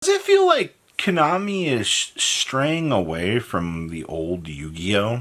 Does it feel like Konami is straying away from the old Yu-Gi-Oh?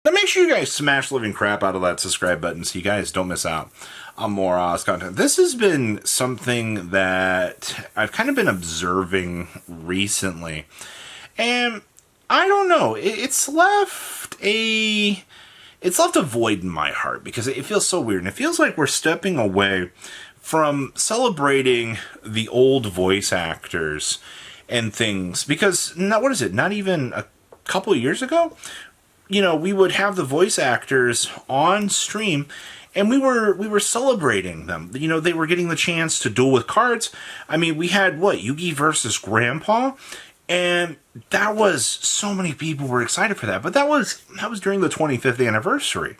Now make sure you guys smash the living crap out of that subscribe button so you guys don't miss out on more content. This has been something that I've kind of been observing recently. And I don't know, it's left a void in my heart because it feels so weird. And it feels like we're stepping away from celebrating the old voice actors and things. Because, what is it, not even a couple of years ago? We would have the voice actors on stream and we were celebrating them. They were getting the chance to duel with cards. I mean, we had, Yugi versus Grandpa? And that was, so many people were excited for that. But that was during the 25th anniversary.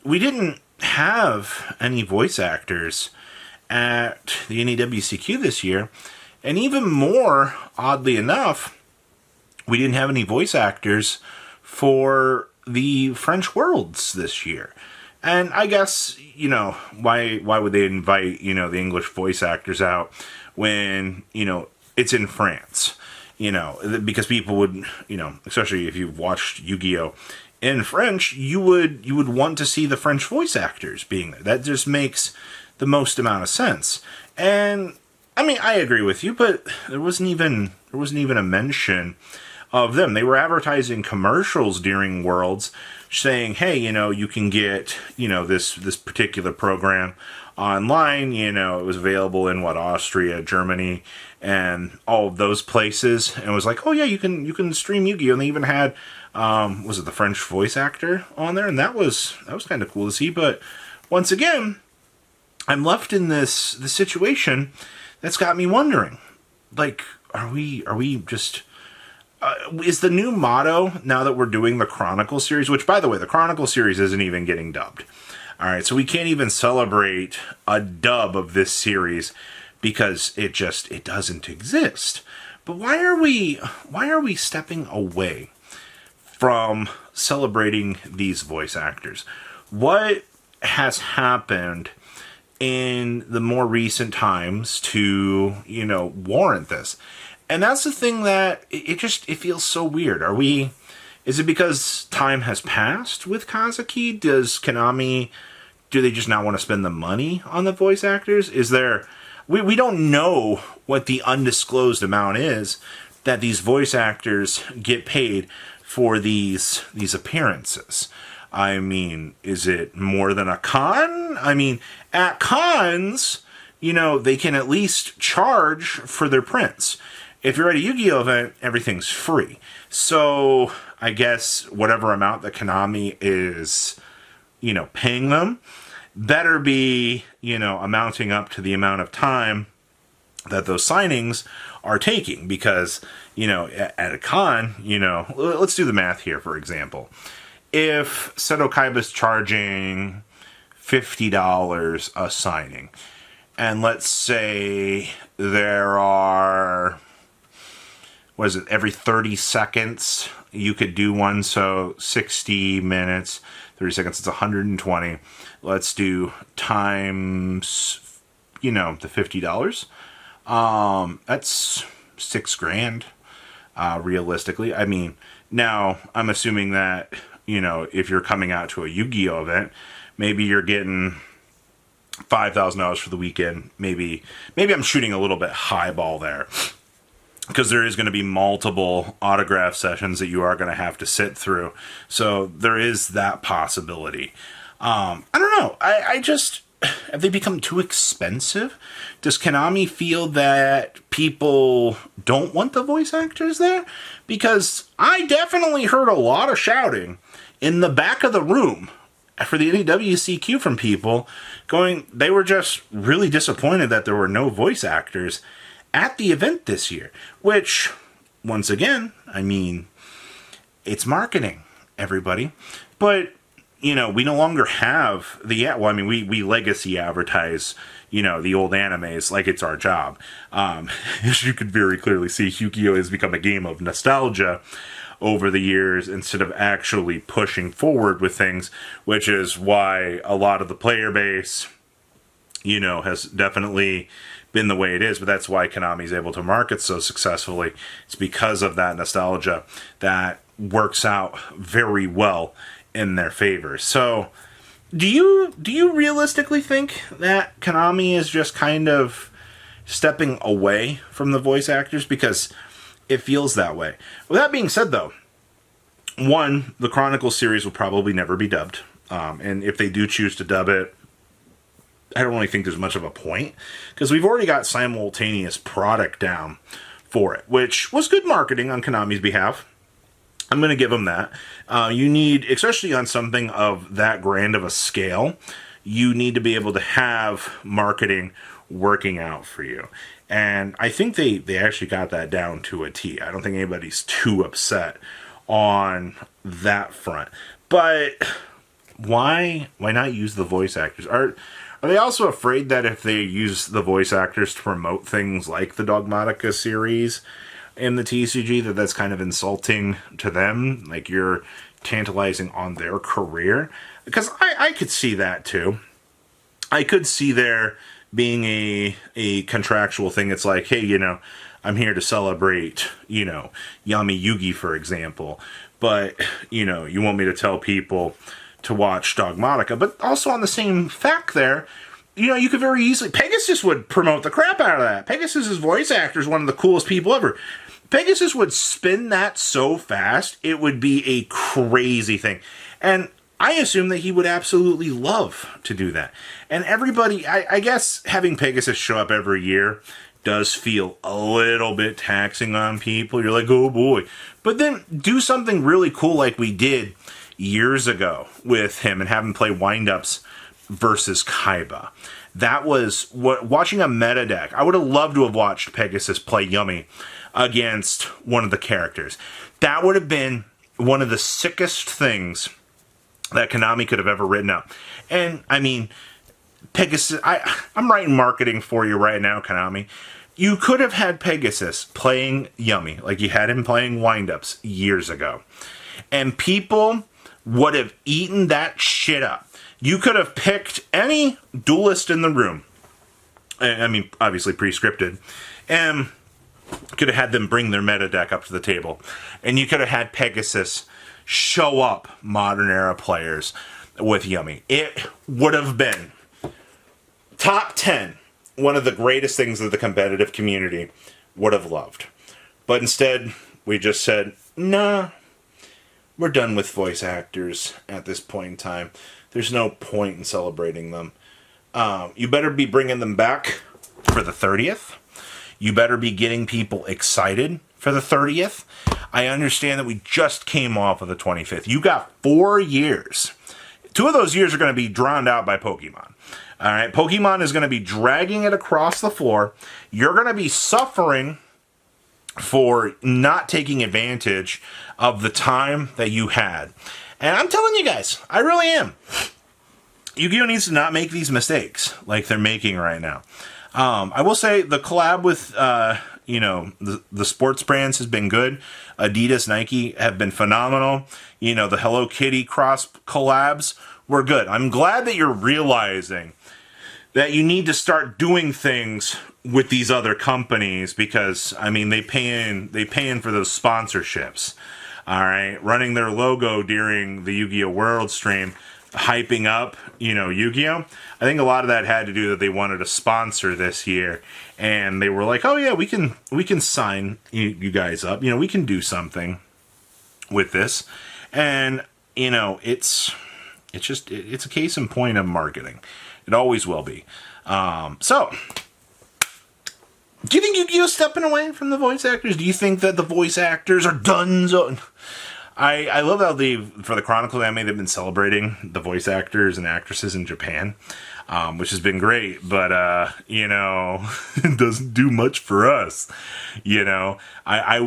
We didn't have any voice actors at the NEWCQ this year. And even more, oddly enough, we didn't have any voice actors for the French Worlds this year. And I guess, why would they invite, the English voice actors out when, it's in France? Because people would, especially if you've watched Yu-Gi-Oh! In French, you would want to see the French voice actors being there. That just makes the most amount of sense. And, I mean, I agree with you, but there wasn't even a mention of them. They were advertising commercials during Worlds saying, hey, you can get, this particular program online. It was available in Austria, Germany, and all of those places. And it was like, oh yeah, you can stream Yu-Gi-Oh! And they even had, was it the French voice actor on there? And that was kind of cool to see. But once again, I'm left in this situation that's got me wondering, like, are we just... is the new motto, now that we're doing the Chronicle series, which, by the way, the Chronicle series isn't even getting dubbed. Alright, so we can't even celebrate a dub of this series because it doesn't exist. But why are we stepping away from celebrating these voice actors? What has happened in the more recent times to, warrant this? And that's the thing that it feels so weird. Is it because time has passed with Kazuki? Does Konami, do they just not want to spend the money on the voice actors? We don't know what the undisclosed amount is that these voice actors get paid for these appearances. I mean, is it more than a con? I mean, at cons, they can at least charge for their prints. If you're at a Yu-Gi-Oh! Event, everything's free. So, I guess whatever amount that Konami is, paying them, better be, amounting up to the amount of time that those signings are taking. Because, at a con, let's do the math here, for example. If Seto Kaiba's charging $50 a signing, and let's say there are... every 30 seconds you could do one, so 60 minutes, 30 seconds, it's 120. Let's do times, the $50. That's $6,000, realistically. I mean, now, I'm assuming that, if you're coming out to a Yu-Gi-Oh! Event, maybe you're getting $5,000 for the weekend. Maybe I'm shooting a little bit highball there, because there is going to be multiple autograph sessions that you are going to have to sit through. So there is that possibility. I don't know. I just... Have they become too expensive? Does Konami feel that people don't want the voice actors there? Because I definitely heard a lot of shouting in the back of the room for the NEWCQ from people they were just really disappointed that there were no voice actors at the event this year. Which, once again, I mean, it's marketing, everybody. But, we no longer have we legacy advertise, the old animes like it's our job. As you could very clearly see, Yu-Gi-Oh! Has become a game of nostalgia over the years instead of actually pushing forward with things, which is why a lot of the player base has definitely been the way it is, but that's why Konami's able to market so successfully. It's because of that nostalgia that works out very well in their favor. So, do you realistically think that Konami is just kind of stepping away from the voice actors? Because it feels that way. With that being said, though, one, the Chronicles series will probably never be dubbed. And if they do choose to dub it, I don't really think there's much of a point, because we've already got simultaneous product down for it, which was good marketing on Konami's behalf. I'm going to give them that. You need, especially on something of that grand of a scale, you need to be able to have marketing working out for you. And I think they actually got that down to a T. I don't think anybody's too upset on that front. But why not use the voice actors? Are they also afraid that if they use the voice actors to promote things like the Dogmatica series in the TCG, that's kind of insulting to them? Like, you're tantalizing on their career? Because I could see that too. I could see there being a contractual thing. It's like, hey, I'm here to celebrate, Yami Yugi, for example. But, you want me to tell people to watch Dogmatica. But also on the same fact there, you could very easily... Pegasus would promote the crap out of that. Pegasus's voice actor is one of the coolest people ever. Pegasus would spin that so fast, it would be a crazy thing. And I assume that he would absolutely love to do that. And everybody, I guess having Pegasus show up every year does feel a little bit taxing on people. You're like, oh boy. But then do something really cool like we did years ago with him and have him play wind-ups versus Kaiba. That was watching a meta deck. I would have loved to have watched Pegasus play Yumi against one of the characters. That would have been one of the sickest things that Konami could have ever written up. And, I mean, Pegasus... I'm writing marketing for you right now, Konami. You could have had Pegasus playing Yumi, like you had him playing wind-ups years ago. And people would have eaten that shit up. You could have picked any duelist in the room. I mean, obviously pre-scripted. And could have had them bring their meta deck up to the table. And you could have had Pegasus show up modern era players with Yumi. It would have been top 10, one of the greatest things that the competitive community would have loved. But instead, we just said, nah, we're done with voice actors at this point in time. There's no point in celebrating them. You better be bringing them back for the 30th. You better be getting people excited for the 30th. I understand that we just came off of the 25th. You got 4 years. 2 of those years are going to be drowned out by Pokemon. All right, Pokemon is going to be dragging it across the floor. You're going to be suffering for not taking advantage of the time that you had. And I'm telling you guys, I really am. Yu-Gi-Oh! Needs to not make these mistakes like they're making right now. I will say the collab with, the sports brands has been good. Adidas, Nike have been phenomenal. The Hello Kitty cross collabs were good. I'm glad that you're realizing that you need to start doing things with these other companies because, I mean, they pay in for those sponsorships. All right, running their logo during the Yu-Gi-Oh! World stream, hyping up, Yu-Gi-Oh! I think a lot of that had to do that they wanted to sponsor this year, and they were like, oh yeah, we can sign you guys up. We can do something with this, and it's a case in point of marketing. It always will be. So, do you think Yu-Gi-Oh's stepping away from the voice actors? Do you think that the voice actors are done? I love how for the Chronicles anime, they've been celebrating the voice actors and actresses in Japan, which has been great, but, it doesn't do much for us. I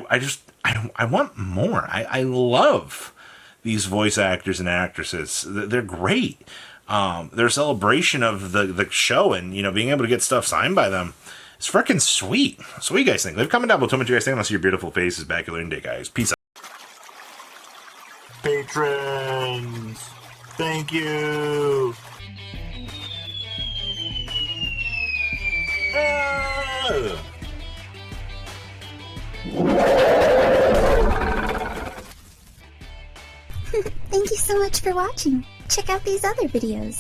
want more. I love these voice actors and actresses. They're great. Their celebration of the show and, being able to get stuff signed by them. It's freaking sweet. So what do you guys think? Leave a comment down below. Tell me what you guys think. I want to see your beautiful faces back. You'll day, guys. Peace out. Patrons, thank you. Thank you so much for watching. Check out these other videos.